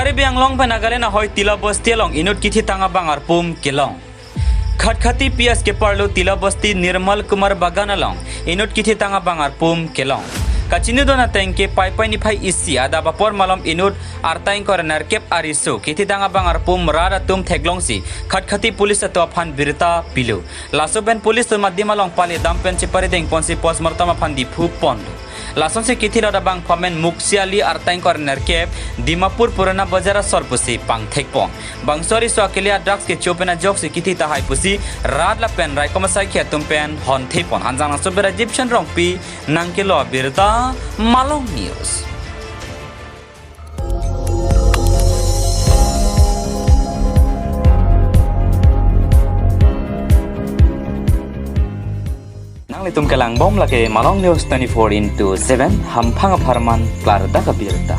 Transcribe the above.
Sari biang long pa nagalena hoy tila bosti long inut kithi tanga bangar pum kilong. Khatkhati PS ke parlo tila bosti Nirmal Kumar Bagan long inut kithi tanga bangar pum kilong. Kachinu dona tengke pai ni phai isi ada bapor malam inut artain corner kep arisu kithi tanga bangar pum rara tum theglong si khatkhati police atwa phan birta pilu. Lasoben police madima long pale dampen chipare deng ponsi pos martama phan di phu pond. Lason se kithi loda bang phamen muksiali artain corner kep Dimapur Purana Bazar sorpusi pang thekpong. Bangsori swakelia drugs ke chopena jok se kithi ta hai pusi radla pen rai komasai khia tum pen hon thepon hanjana sobera Egyptian rongpi nangkelo birta Malong News. Litum kelang bom lagi Malong News 24/7 ham phanga pharman klar da kabirta.